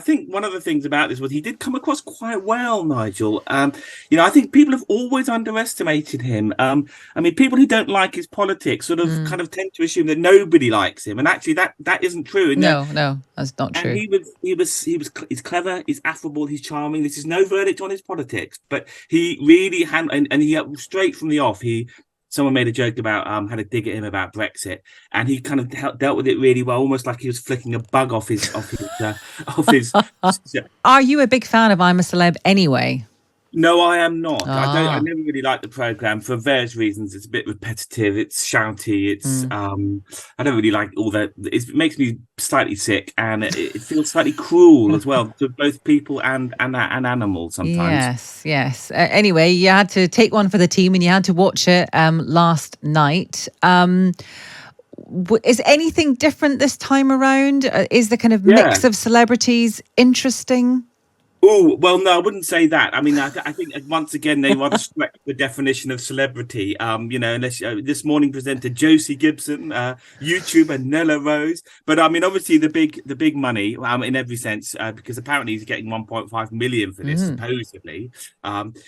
think one of the things about this was he did come across quite well, Nigel. I think people have always underestimated him. I mean, people who don't like his politics sort of kind of tend to assume that nobody likes him, and actually that isn't true. No, that's not And true. he's clever, he's affable, he's charming. This is no verdict on his politics, but he really had, and he straight from the off, someone made a joke about had a dig at him about Brexit, and he kind of dealt with it really well, almost like he was flicking a bug off his off his. Are you a big fan of I'm a Celeb anyway? No, I am not. I Ah. never really liked the program for various reasons. It's a bit repetitive. It's shouty. I don't really like all that. It makes me slightly sick, and it feels slightly cruel as well to both people and animals sometimes. Yes. Anyway, you had to take one for the team, and you had to watch it last night. Is anything different this time around? Is the kind of mix of celebrities interesting? Oh, well, no, I wouldn't say that. I mean, I think once again, they rather stretch the definition of celebrity. Unless this morning presenter Josie Gibson, YouTuber Nella Rose. But I mean, obviously the big money in every sense, because apparently he's getting 1.5 million for this, supposedly,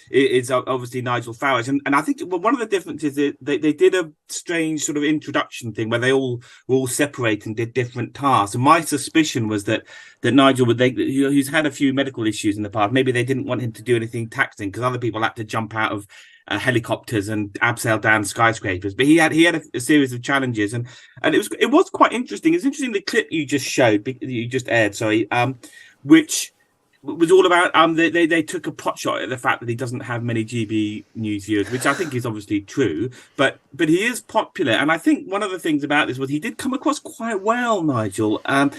is obviously Nigel Farage. And I think one of the differences is they did a strange sort of introduction thing where they all were all separate and did different tasks. And my suspicion was that Nigel he's had a few medical issues in the past. Maybe they didn't want him to do anything taxing because other people had to jump out of helicopters and abseil down skyscrapers. But he had a series of challenges, and it was quite interesting. It's interesting the clip you just aired, which was all about they took a pot shot at the fact that he doesn't have many GB News viewers, which I think is obviously true, but he is popular. And I think one of the things about this was he did come across quite well, Nigel. I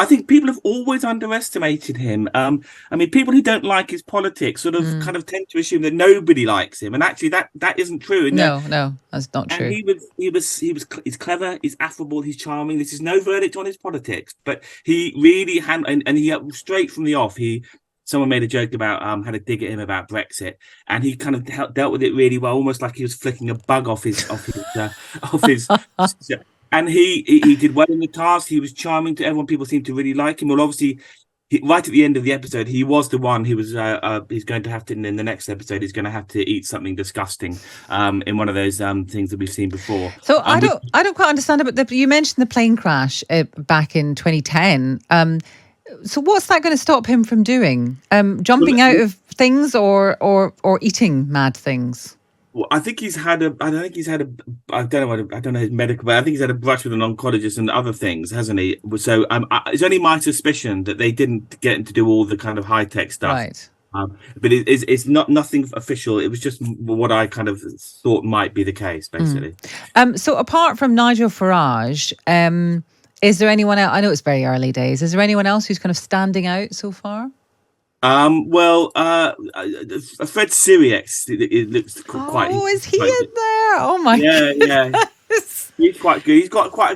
think people have always underestimated him. I mean, people who don't like his politics sort of kind of tend to assume that nobody likes him, and actually that isn't true. No, that's not true. And he's clever, he's affable, he's charming. This is no verdict on his politics, but he really had, and he straight from the off, someone made a joke about had a dig at him about Brexit, and he kind of dealt with it really well, almost like he was flicking a bug off his. And he did well in the task. He was charming to everyone. People seemed to really like him. Well, obviously, right at the end of the episode, he was the one who was. He's going to have to, in the next episode, he's going to have to eat something disgusting in one of those things that we've seen before. So I don't quite understand it, but you mentioned the plane crash back in 2010. So what's that going to stop him from doing? Jumping out of things or eating mad things? Well, I think he's had a. I don't know his medical, but I think he's had a brush with an oncologist and other things, hasn't he? So it's only my suspicion that they didn't get him to do all the kind of high tech stuff. Right. But it's nothing official. It was just what I kind of thought might be the case, basically. So apart from Nigel Farage, is there anyone else? I know it's very early days. Is there anyone else who's kind of standing out so far? Fred Sirius, it looks quite. Oh, is he in there? Oh my God. He's quite good.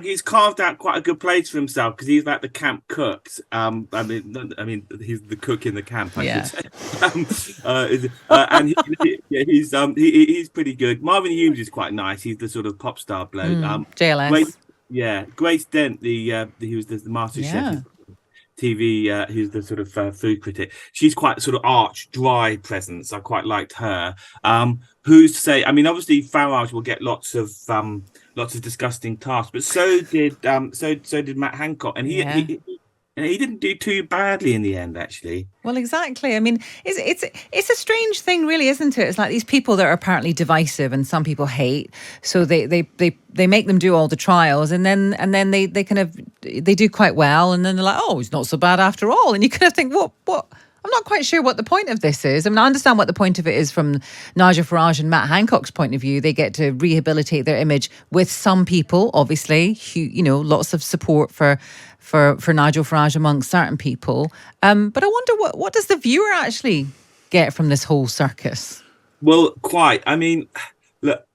He's carved out quite a good place for himself because he's like the camp cook. I mean, he's the cook in the camp. I should say. And he's pretty good. Marvin Humes is quite nice. He's the sort of pop star bloke. JLS. Grace Dent, he was the Master Chef TV, who's the sort of food critic. She's quite sort of arch, dry presence. I quite liked her. Who's to say? I mean, obviously Farage will get lots of disgusting tasks, but so did Matt Hancock, and he didn't do too badly in the end, actually. Well, exactly. I mean, it's a strange thing, really, isn't it? It's like these people that are apparently divisive and some people hate, so they make them do all the trials, and then they kind of they do quite well, and then they're like, oh, it's not so bad after all, and you kind of think, what? I'm not quite sure what the point of this is. I mean, I understand what the point of it is from Nigel Farage and Matt Hancock's point of view. They get to rehabilitate their image with some people, obviously, lots of support for Nigel Farage amongst certain people. But I wonder what does the viewer actually get from this whole circus? Well, quite. I mean, look,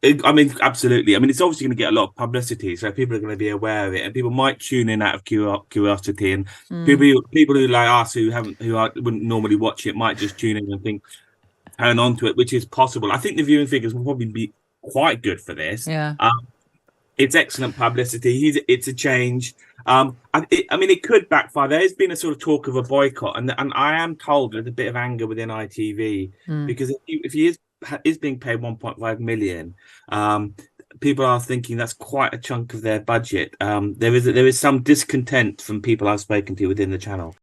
absolutely. I mean, it's obviously going to get a lot of publicity, so people are going to be aware of it, and people might tune in out of curiosity. And people who like us who wouldn't normally watch it might just tune in and turn on to it, which is possible. I think the viewing figures will probably be quite good for this. Yeah. It's excellent publicity. It's a change. I mean, it could backfire. There has been a sort of talk of a boycott, and I am told there's a bit of anger within ITV because if he is being paid 1.5 million, people are thinking that's quite a chunk of their budget. There is some discontent from people I've spoken to within the channel.